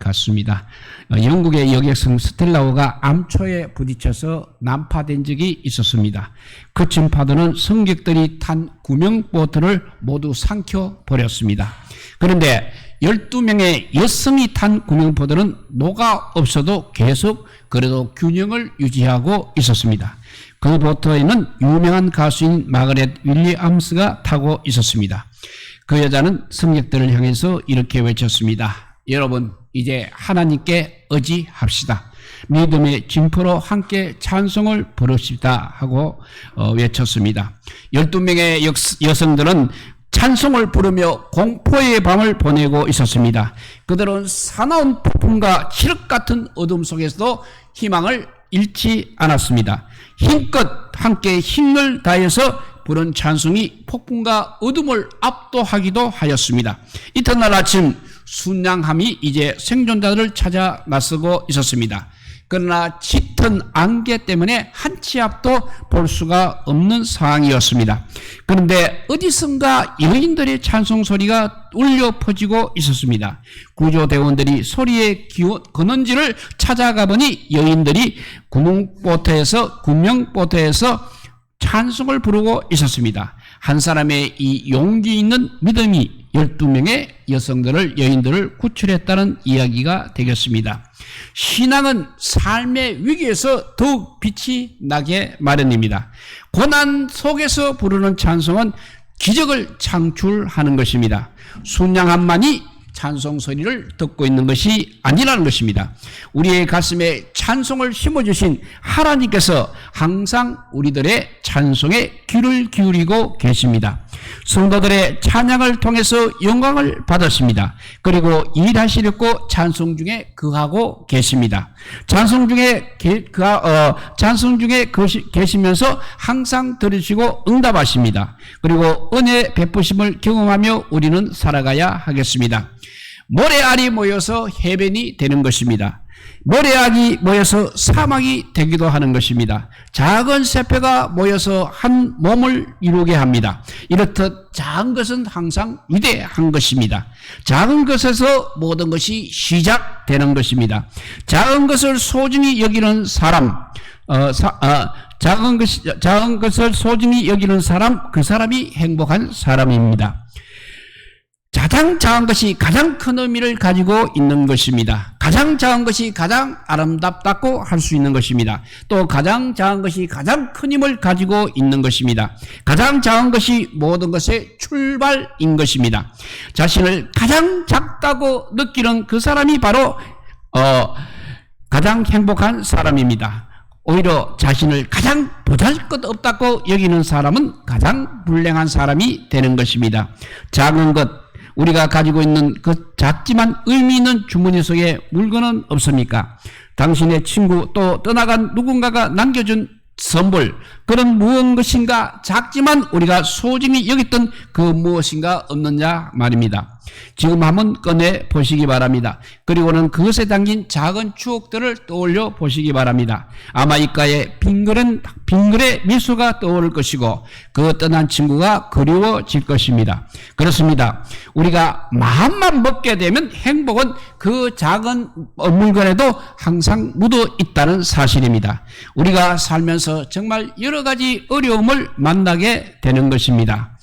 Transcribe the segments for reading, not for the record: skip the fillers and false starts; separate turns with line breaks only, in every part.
같습니다. 영국의 여객선 스텔라오가 암초에 부딪혀서 난파된 적이 있었습니다. 거친 파도는 승객들이 탄 구명보트를 모두 삼켜버렸습니다. 그런데 12명의 여성이 탄 구명보트는 노가 없어도 계속 그래도 균형을 유지하고 있었습니다. 그 보트에는 유명한 가수인 마거렛 윌리엄스가 타고 있었습니다. 그 여자는 승객들을 향해서 이렇게 외쳤습니다. 여러분, 이제 하나님께 의지합시다. 믿음의 징표로 함께 찬송을 부릅시다 하고 외쳤습니다. 12명의 여성들은 찬송을 부르며 공포의 밤을 보내고 있었습니다. 그들은 사나운 폭풍과 칠흑 같은 어둠 속에서도 희망을 잃지 않았습니다. 힘껏 함께 힘을 다해서 부른 찬송이 폭풍과 어둠을 압도하기도 하였습니다. 이튿날 아침 순양함이 이제 생존자들을 찾아 나서고 있었습니다. 그러나 짙은 안개 때문에 한 치 앞도 볼 수가 없는 상황이었습니다. 그런데 어디선가 여인들의 찬송 소리가 울려 퍼지고 있었습니다. 구조대원들이 소리의 근원지를 찾아가 보니 여인들이 구명보트에서 찬송을 부르고 있었습니다. 한 사람의 이 용기 있는 믿음이 12명의 여인들을 구출했다는 이야기가 되겠습니다. 신앙은 삶의 위기에서 더욱 빛이 나게 마련입니다. 고난 속에서 부르는 찬송은 기적을 창출하는 것입니다. 순양함만이 찬송 소리를 듣고 있는 것이 아니라는 것입니다. 우리의 가슴에 찬송을 심어주신 하나님께서 항상 우리들의 찬송에 귀를 기울이고 계십니다. 성도들의 찬양을 통해서 영광을 받으십니다. 그리고 일하시려고 찬송 중에 거하고 계십니다. 찬송 중에 계시면서 항상 들으시고 응답하십니다. 그리고 은혜 베푸심을 경험하며 우리는 살아가야 하겠습니다. 모래알이 모여서 해변이 되는 것입니다. 모래알이 모여서 사막이 되기도 하는 것입니다. 작은 세포가 모여서 한 몸을 이루게 합니다. 이렇듯 작은 것은 항상 위대한 것입니다. 작은 것에서 모든 것이 시작되는 것입니다. 작은 것을 소중히 여기는 사람, 작은 것을 소중히 여기는 사람, 그 사람이 행복한 사람입니다. 가장 작은 것이 가장 큰 의미를 가지고 있는 것입니다. 가장 작은 것이 가장 아름답다고 할 수 있는 것입니다. 또 가장 작은 것이 가장 큰 힘을 가지고 있는 것입니다. 가장 작은 것이 모든 것의 출발인 것입니다. 자신을 가장 작다고 느끼는 그 사람이 바로 가장 행복한 사람입니다. 오히려 자신을 가장 보잘것없다고 여기는 사람은 가장 불행한 사람이 되는 것입니다. 작은 것, 우리가 가지고 있는 그 작지만 의미 있는 주머니 속에 물건은 없습니까? 당신의 친구 또 떠나간 누군가가 남겨준 선물, 그런 무엇인가 작지만 우리가 소중히 여겼던 그 무엇인가 없느냐 말입니다. 지금 한번 꺼내 보시기 바랍니다. 그리고는 그것에 담긴 작은 추억들을 떠올려 보시기 바랍니다. 아마 이가에 빙글의 미소가 떠오를 것이고 그 떠난 친구가 그리워질 것입니다. 그렇습니다. 우리가 마음만 먹게 되면 행복은 그 작은 물건에도 항상 묻어 있다는 사실입니다. 우리가 살면서 정말 여러 가지 어려움을 만나게 되는 것입니다.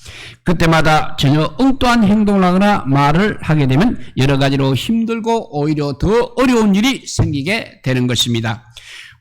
그때마다 전혀 엉뚱한 행동을 하거나 말을 하게 되면 여러 가지로 힘들고 오히려 더 어려운 일이 생기게 되는 것입니다.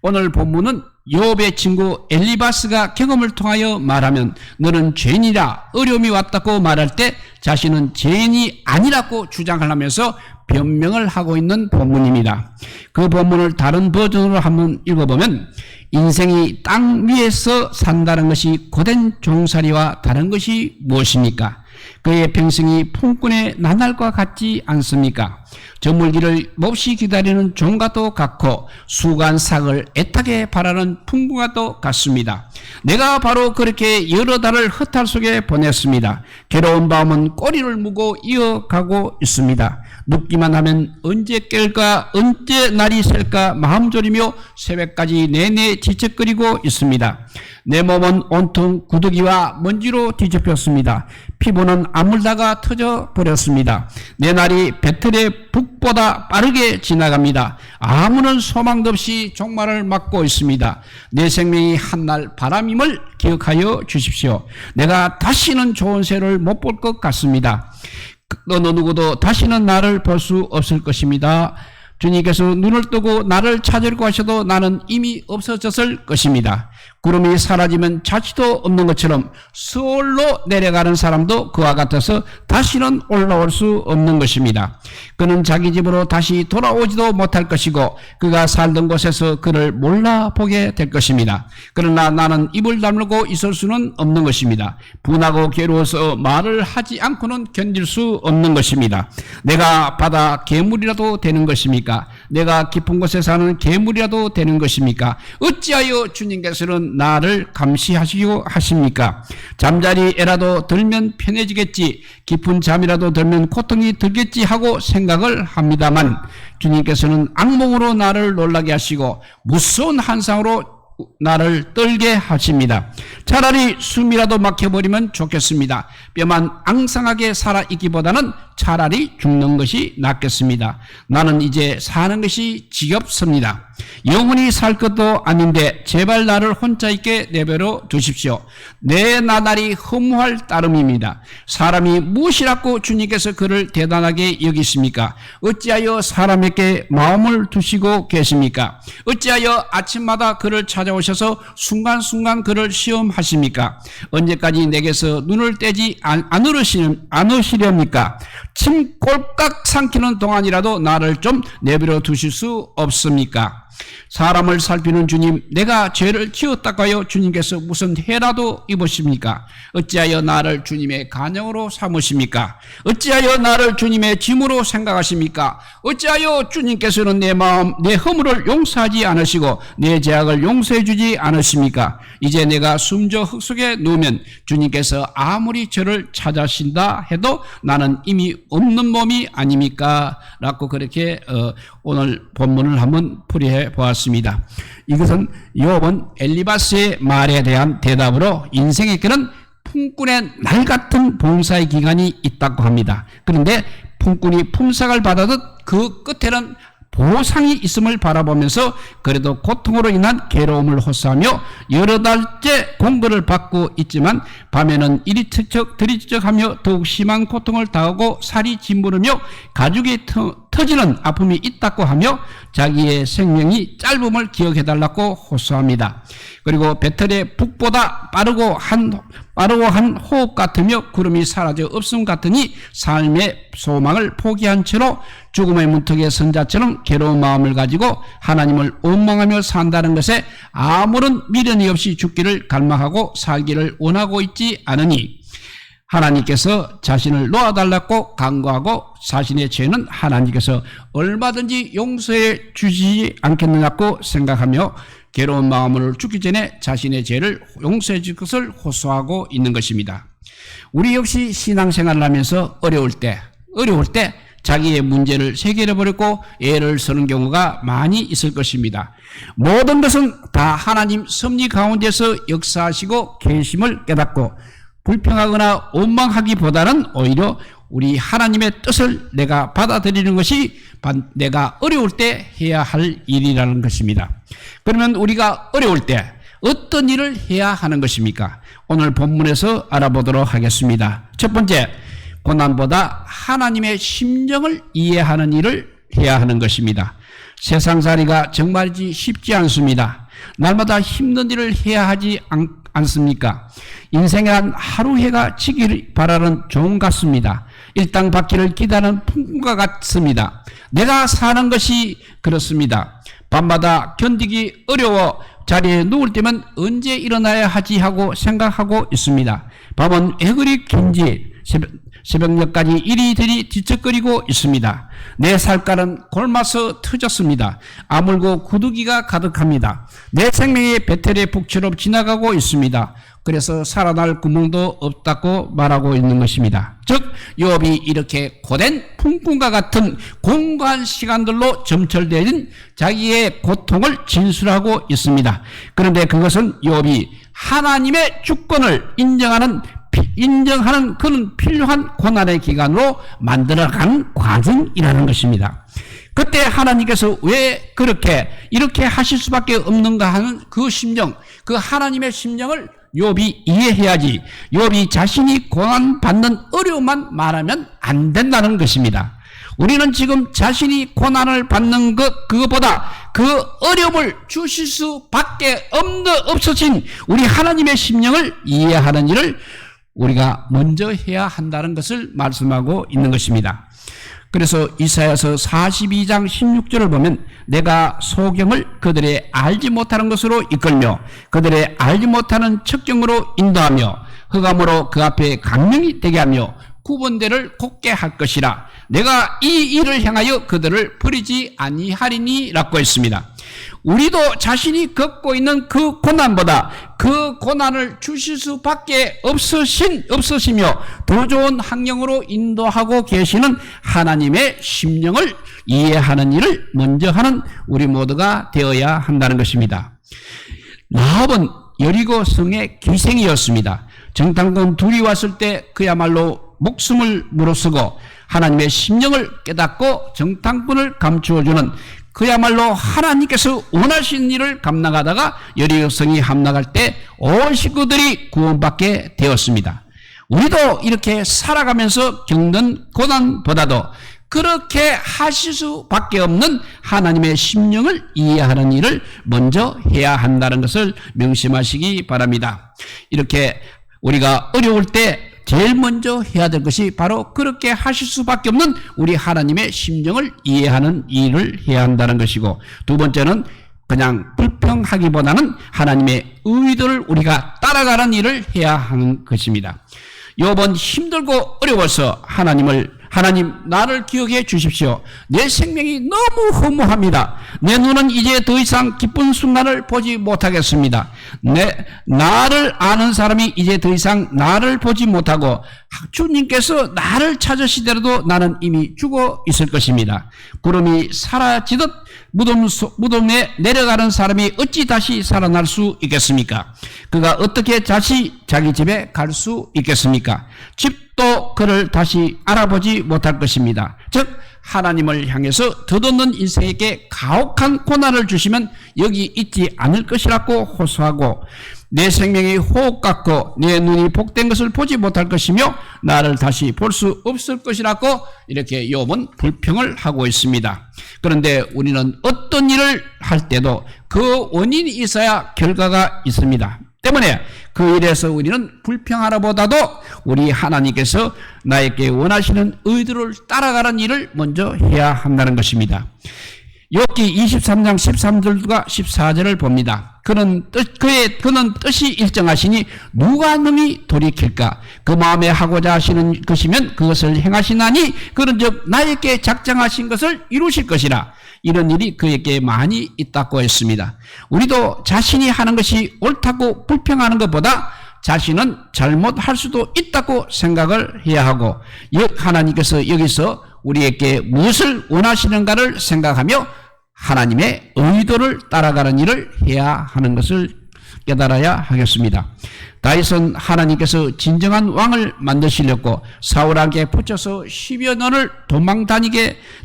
오늘 본문은 욥의 친구 엘리바스가 경험을 통하여 말하면 너는 죄인이라 어려움이 왔다고 말할 때 자신은 죄인이 아니라고 주장하면서 변명을 하고 있는 본문입니다. 그 본문을 다른 버전으로 한번 읽어보면 인생이 땅 위에서 산다는 것이 고된 종살이와 다른 것이 무엇입니까? 그의 평생이 풍꾼의 나날과 같지 않습니까? 저물기를 몹시 기다리는 종과도 같고 수간 삭을 애타게 바라는 풍부와도 같습니다. 내가 바로 그렇게 여러 달을 허탈 속에 보냈습니다. 괴로운 밤은 꼬리를 무고 이어가고 있습니다. 눕기만 하면 언제 깰까 언제 날이 셀까 마음 졸이며 새벽까지 내내 지척거리고 있습니다. 내 몸은 온통 구더기와 먼지로 뒤집혔습니다. 피부는 아물다가 터져 버렸습니다. 내 날이 배틀에 북보다 빠르게 지나갑니다. 아무런 소망도 없이 종말을 맞고 있습니다. 내 생명이 한날 바람임을 기억하여 주십시오. 내가 다시는 좋은 새를 못 볼 것 같습니다. 어느 누구도 다시는 나를 볼 수 없을 것입니다. 주님께서 눈을 뜨고 나를 찾으려고 하셔도 나는 이미 없어졌을 것입니다. 구름이 사라지면 자취도 없는 것처럼 서울로 내려가는 사람도 그와 같아서 다시는 올라올 수 없는 것입니다. 그는 자기 집으로 다시 돌아오지도 못할 것이고 그가 살던 곳에서 그를 몰라보게 될 것입니다. 그러나 나는 입을 다물고 있을 수는 없는 것입니다. 분하고 괴로워서 말을 하지 않고는 견딜 수 없는 것입니다. 내가 바다 괴물이라도 되는 것입니까? 내가 깊은 곳에 사는 괴물이라도 되는 것입니까? 어찌하여 주님께서는 나를 감시하시고 하십니까? 잠자리에라도 들면 편해지겠지, 깊은 잠이라도 들면 고통이 들겠지 하고 생각을 합니다만 주님께서는 악몽으로 나를 놀라게 하시고 무서운 환상으로 나를 떨게 하십니다. 차라리 숨이라도 막혀버리면 좋겠습니다. 뼈만 앙상하게 살아있기보다는 차라리 죽는 것이 낫겠습니다. 나는 이제 사는 것이 지겹습니다. 영원히 살 것도 아닌데 제발 나를 혼자 있게 내버려 두십시오. 내 나날이 허무할 따름입니다. 사람이 무엇이라고 주님께서 그를 대단하게 여기십니까? 어찌하여 사람에게 마음을 두시고 계십니까? 어찌하여 아침마다 그를 찾아오셔서 순간순간 그를 시험하십니까? 언제까지 내게서 눈을 떼지 않으시렵니까? 침 꼴깍 삼키는 동안이라도 나를 좀 내버려 두실 수 없습니까? 사람을 살피는 주님, 내가 죄를 지었다고 하여 주님께서 무슨 해라도 입으십니까? 어찌하여 나를 주님의 간영으로 삼으십니까? 어찌하여 나를 주님의 짐으로 생각하십니까? 어찌하여 주님께서는 내 마음, 내 허물을 용서하지 않으시고 내 죄악을 용서해 주지 않으십니까? 이제 내가 숨져 흙 속에 누우면 주님께서 아무리 저를 찾아신다 해도 나는 이미 없는 몸이 아닙니까? 라고 그렇게 오늘 본문을 한번 풀이해 보았습니다. 이것은 욥은 엘리바스의 말에 대한 대답으로 인생에게는 품꾼의 날 같은 봉사의 기간이 있다고 합니다. 그런데 품꾼이 품삯을 받아도 그 끝에는 보상이 있음을 바라보면서 그래도 고통으로 인한 괴로움을 호소하며 여러 달째 공고를 받고 있지만 밤에는 이리 척척 저리 척척하며 더욱 심한 고통을 당하고 살이 짓무르며 가죽이 터지는 아픔이 있다고 하며 자기의 생명이 짧음을 기억해달라고 호소합니다. 그리고 배틀의 북보다 빠르고 한 호흡 같으며 구름이 사라져 없음 같으니 삶의 소망을 포기한 채로 죽음의 문턱에 선 자처럼 괴로운 마음을 가지고 하나님을 원망하며 산다는 것에 아무런 미련이 없이 죽기를 갈망하고 살기를 원하고 있지 않으니 하나님께서 자신을 놓아달라고 간구하고 자신의 죄는 하나님께서 얼마든지 용서해 주시지 않겠느냐고 생각하며 괴로운 마음으로 죽기 전에 자신의 죄를 용서해 줄 것을 호소하고 있는 것입니다. 우리 역시 신앙생활을 하면서 어려울 때 자기의 문제를 해결해버리고 애를 쓰는 경우가 많이 있을 것입니다. 모든 것은 다 하나님 섭리 가운데서 역사하시고 계심을 깨닫고 불평하거나 원망하기보다는 오히려 우리 하나님의 뜻을 내가 받아들이는 것이 내가 어려울 때 해야 할 일이라는 것입니다. 그러면 우리가 어려울 때 어떤 일을 해야 하는 것입니까? 오늘 본문에서 알아보도록 하겠습니다. 첫 번째, 고난보다 하나님의 심정을 이해하는 일을 해야 하는 것입니다. 세상살이가 정말이지 쉽지 않습니다. 날마다 힘든 일을 해야 하지 않습니까? 인생에 한 하루 해가 지기를 바라는 종 같습니다. 일당 받기를 기다리는 풍과 같습니다. 내가 사는 것이 그렇습니다. 밤마다 견디기 어려워 자리에 누울 때면 언제 일어나야 하지 하고 생각하고 있습니다. 밤은 왜 그리 긴지 새벽녘까지 이리저리 뒤척거리고 있습니다. 내 살깔은 골마서 터졌습니다. 아물고 구두기가 가득합니다. 내 생명이 배틀의 북처럼 지나가고 있습니다. 그래서 살아날 구멍도 없다고 말하고 있는 것입니다. 즉 욥이 이렇게 고된 품꾼과 같은 공고한 시간들로 점철된 자기의 고통을 진술하고 있습니다. 그런데 그것은 욥이 하나님의 주권을 인정하는 인정하는 그런 필요한 고난의 기간으로 만들어가는 과정이라는 것입니다. 그때 하나님께서 왜 이렇게 하실 수밖에 없는가 하는 그 심정, 그 하나님의 심정을 욥이 이해해야지 욥이 자신이 고난받는 어려움만 말하면 안 된다는 것입니다. 우리는 지금 자신이 고난을 받는 그것보다 그 어려움을 주실 수밖에 없으신 우리 하나님의 심령을 이해하는 일을 우리가 먼저 해야 한다는 것을 말씀하고 있는 것입니다. 그래서 이사야서 42장 16절을 보면 내가 소경을 그들의 알지 못하는 것으로 이끌며 그들의 알지 못하는 척정으로 인도하며 흑암으로 그 앞에 강명이 되게 하며 구번대를 곱게 할 것이라 내가 이 일을 향하여 그들을 버리지 아니하리니 라고 했습니다. 우리도 자신이 겪고 있는 그 고난보다 그 고난을 주실 수밖에 없으시며 더 좋은 환경으로 인도하고 계시는 하나님의 심령을 이해하는 일을 먼저 하는 우리 모두가 되어야 한다는 것입니다. 라합은 여리고 성의 기생이었습니다. 정탐꾼 둘이 왔을 때 그야말로 목숨을 무릅쓰고 하나님의 심령을 깨닫고 정탐꾼을 감추어주는 그야말로 하나님께서 원하시는 일을 감당하다가 여리고 성이 함락할 때 온 식구들이 구원받게 되었습니다. 우리도 이렇게 살아가면서 겪는 고난보다도 그렇게 하실 수밖에 없는 하나님의 심령을 이해하는 일을 먼저 해야 한다는 것을 명심하시기 바랍니다. 이렇게 우리가 어려울 때 제일 먼저 해야 될 것이 바로 그렇게 하실 수밖에 없는 우리 하나님의 심정을 이해하는 일을 해야 한다는 것이고, 두 번째는 그냥 불평하기보다는 하나님의 의도를 우리가 따라가는 일을 해야 하는 것입니다. 욥은 힘들고 어려워서 하나님 나를 기억해 주십시오. 내 생명이 너무 허무합니다. 내 눈은 이제 더 이상 기쁜 순간을 보지 못하겠습니다. 나를 아는 사람이 이제 더 이상 나를 보지 못하고 주님께서 나를 찾으시더라도 나는 이미 죽어 있을 것입니다. 구름이 사라지듯 무덤에 내려가는 사람이 어찌 다시 살아날 수 있겠습니까? 그가 어떻게 다시 자기 집에 갈 수 있겠습니까? 집도 그를 다시 알아보지 못할 것입니다. 즉 하나님을 향해서 덧없는 인생에게 가혹한 고난을 주시면 여기 있지 않을 것이라고 호소하고, 내 생명이 호흡 같고 내 눈이 복된 것을 보지 못할 것이며 나를 다시 볼 수 없을 것이라고 이렇게 욥은 불평을 하고 있습니다. 그런데 우리는 어떤 일을 할 때도 그 원인이 있어야 결과가 있습니다. 때문에 그 일에서 우리는 불평하라보다도 우리 하나님께서 나에게 원하시는 의도를 따라가는 일을 먼저 해야 한다는 것입니다. 욥기 23장 13절과 14절을 봅니다. 그는 뜻이 일정하시니 누가 능히 돌이킬까? 그 마음에 하고자 하시는 것이면 그것을 행하시나니 그런즉 나에게 작정하신 것을 이루실 것이라. 이런 일이 그에게 많이 있다고 했습니다. 우리도 자신이 하는 것이 옳다고 불평하는 것보다 자신은 잘못할 수도 있다고 생각을 해야 하고, 하나님께서 여기서 우리에게 무엇을 원하시는가를 생각하며 하나님의 의도를 따라가는 일을 해야 하는 것을 깨달아야 하겠습니다. 다윗은 하나님께서 진정한 왕을 만드시려고 사울에게 붙여서 10여 년을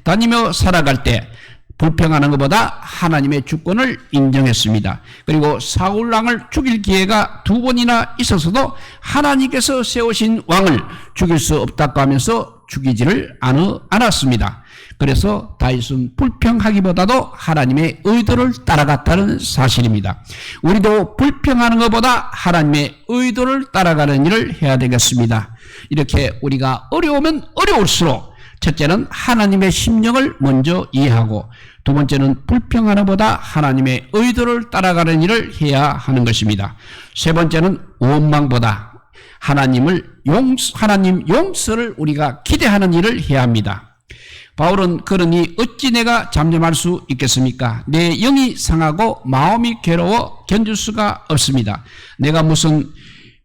다니며 살아갈 때 불평하는 것보다 하나님의 주권을 인정했습니다. 그리고 사울 왕을 죽일 기회가 2번이나 있었어도 하나님께서 세우신 왕을 죽일 수 없다고 하면서 죽이지를 않았습니다. 그래서 다윗은 불평하기보다도 하나님의 의도를 따라갔다는 사실입니다. 우리도 불평하는 것보다 하나님의 의도를 따라가는 일을 해야 되겠습니다. 이렇게 우리가 어려우면 어려울수록 첫째는 하나님의 심령을 먼저 이해하고, 두 번째는 불평하는 것보다 하나님의 의도를 따라가는 일을 해야 하는 것입니다. 세 번째는 원망보다 하나님 용서를 우리가 기대하는 일을 해야 합니다. 바울은 그러니 어찌 내가 잠잠할 수 있겠습니까? 내 영이 상하고 마음이 괴로워 견딜 수가 없습니다. 내가 무슨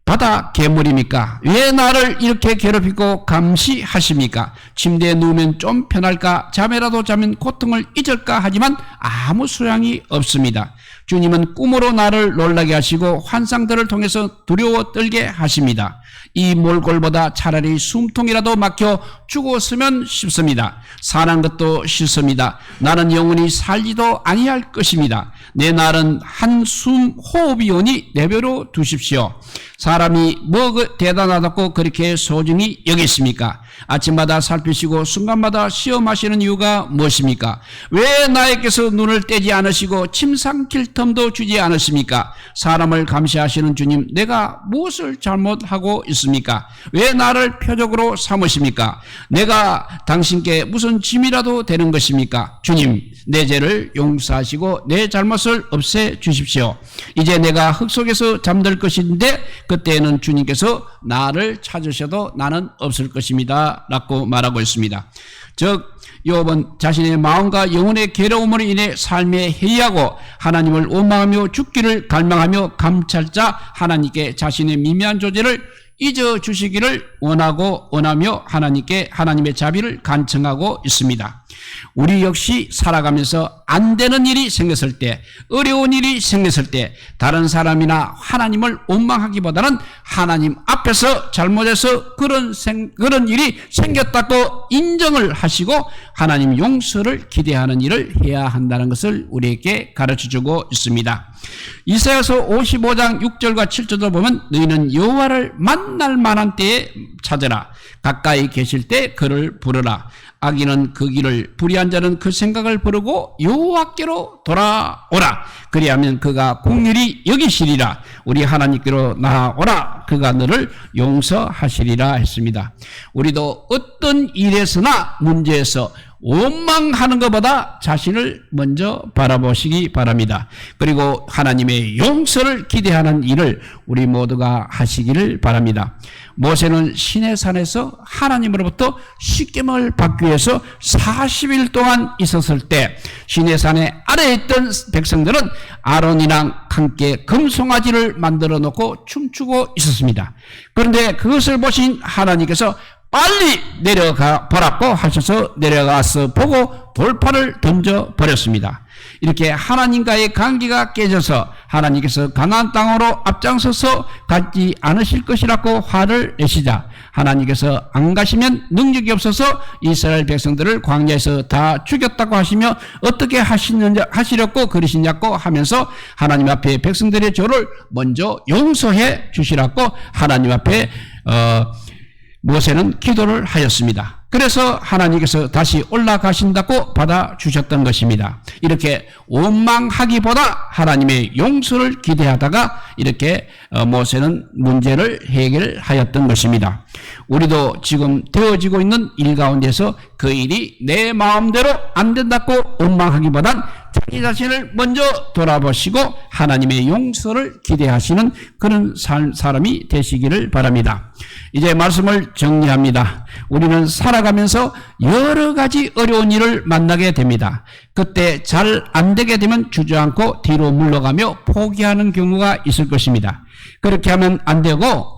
바다 괴물입니까? 왜 나를 이렇게 괴롭히고 감시하십니까? 침대에 누우면 좀 편할까? 잠이라도 자면 고통을 잊을까? 하지만 아무 소양이 없습니다. 주님은 꿈으로 나를 놀라게 하시고 환상들을 통해서 두려워 떨게 하십니다. 이 몰골보다 차라리 숨통이라도 막혀 죽었으면 싶습니다. 사는 것도 싫습니다. 나는 영원히 살지도 아니할 것입니다. 내 날은 한숨 호흡이 오니 내버려 두십시오. 사람이 뭐 대단하다고 그렇게 소중히 여기십니까? 아침마다 살피시고 순간마다 시험하시는 이유가 무엇입니까? 왜 나에게서 눈을 떼지 않으시고 침 삼킬 틈도 주지 않으십니까? 사람을 감시하시는 주님, 내가 무엇을 잘못하고 있습니까? 왜 나를 표적으로 삼으십니까? 내가 당신께 무슨 짐이라도 되는 것입니까? 주님, 내 죄를 용서하시고 내 잘못을 없애 주십시오. 이제 내가 흙 속에서 잠들 것인데 그때에는 주님께서 나를 찾으셔도 나는 없을 것입니다 라고 말하고 있습니다. 즉 욥은 자신의 마음과 영혼의 괴로움으로 인해 삶에 해이하고 하나님을 원망하며 죽기를 갈망하며 감찰자 하나님께 자신의 미미한 존재를 잊어주시기를 원하며 하나님의 자비를 간청하고 있습니다. 우리 역시 살아가면서 안 되는 일이 생겼을 때, 어려운 일이 생겼을 때 다른 사람이나 하나님을 원망하기보다는 하나님 앞에서 잘못해서 그런 일이 생겼다고 인정을 하시고 하나님 용서를 기대하는 일을 해야 한다는 것을 우리에게 가르쳐주고 있습니다. 이사야서 55장 6절과 7절을 보면 너희는 여호와를 만날 만한 때에 찾으라. 가까이 계실 때 그를 부르라. 악인은 그 길을, 불의한 자는 그 생각을 부르고 여호와께로 돌아오라. 그리하면 그가 공률이 여기시리라. 우리 하나님께로 나아오라. 그가 너를 용서하시리라 했습니다. 우리도 어떤 일에서나 문제에서 원망하는 것보다 자신을 먼저 바라보시기 바랍니다. 그리고 하나님의 용서를 기대하는 일을 우리 모두가 하시기를 바랍니다. 모세는 시내산에서 하나님으로부터 십계명을 받기 위해서 40일 동안 있었을 때 시내산의 아래에 있던 백성들은 아론이랑 함께 금송아지를 만들어 놓고 춤추고 있었습니다. 그런데 그것을 보신 하나님께서 빨리 내려가 보라고 하셔서 내려가서 보고 돌파를 던져 버렸습니다. 이렇게 하나님과의 관계가 깨져서 하나님께서 가나안 땅으로 앞장서서 가지 않으실 것이라고 화를 내시자 하나님께서 안 가시면 능력이 없어서 이스라엘 백성들을 광야에서 다 죽였다고 하시며 어떻게 하시려고 그러시냐고 하면서 하나님 앞에 백성들의 죄를 먼저 용서해 주시라고 하나님 앞에 모세는 기도를 하였습니다. 그래서 하나님께서 다시 올라가신다고 받아주셨던 것입니다. 이렇게 원망하기보다 하나님의 용서를 기대하다가 이렇게 모세는 문제를 해결하였던 것입니다. 우리도 지금 되어지고 있는 일 가운데서 그 일이 내 마음대로 안 된다고 원망하기보단 자기 자신을 먼저 돌아보시고 하나님의 용서를 기대하시는 그런 사람이 되시기를 바랍니다. 이제 말씀을 정리합니다. 우리는 살아가면서 여러 가지 어려운 일을 만나게 됩니다. 그때 잘 안 되게 되면 주저앉고 뒤로 물러가며 포기하는 경우가 있을 것입니다. 그렇게 하면 안 되고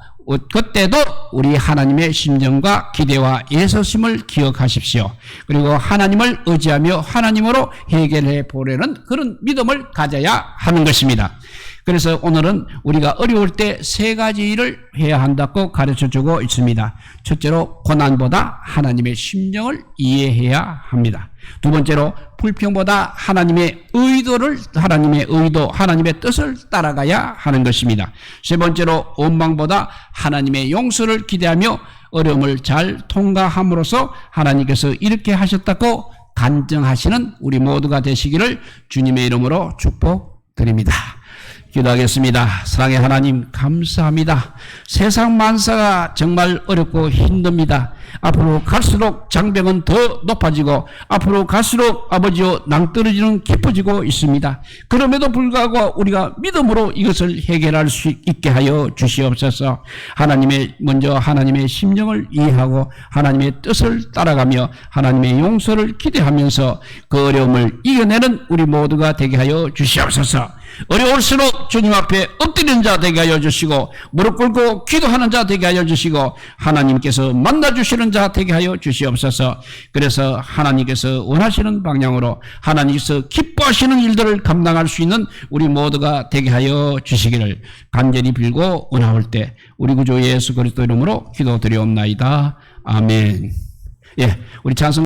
그때도 우리 하나님의 심정과 기대와 예서심을 기억하십시오. 그리고 하나님을 의지하며 하나님으로 해결해 보려는 그런 믿음을 가져야 하는 것입니다. 그래서 오늘은 우리가 어려울 때 세 가지 일을 해야 한다고 가르쳐주고 있습니다. 첫째로 고난보다 하나님의 심정을 이해해야 합니다. 두 번째로 불평보다 하나님의 의도, 하나님의 뜻을 따라가야 하는 것입니다. 세 번째로 원망보다 하나님의 용서를 기대하며 어려움을 잘 통과함으로써 하나님께서 이렇게 하셨다고 간증하시는 우리 모두가 되시기를 주님의 이름으로 축복드립니다. 기도하겠습니다. 사랑의 하나님 감사합니다. 세상 만사가 정말 어렵고 힘듭니다. 앞으로 갈수록 장벽은 더 높아지고 앞으로 갈수록 아버지여 낭떠러지는 깊어지고 있습니다. 그럼에도 불구하고 우리가 믿음으로 이것을 해결할 수 있게 하여 주시옵소서. 먼저 하나님의 심정을 이해하고 하나님의 뜻을 따라가며 하나님의 용서를 기대하면서 그 어려움을 이겨내는 우리 모두가 되게 하여 주시옵소서. 어려울수록 주님 앞에 엎드리는 자 되게 하여 주시고 무릎 꿇고 기도하는 자 되게 하여 주시고 하나님께서 만나주시는 자 되게 하여 주시옵소서. 그래서 하나님께서 원하시는 방향으로 하나님께서 기뻐하시는 일들을 감당할 수 있는 우리 모두가 되게 하여 주시기를 간절히 빌고 원하올 때 우리 구주 예수 그리스도 이름으로 기도드리옵나이다. 아멘. 예, 우리 찬송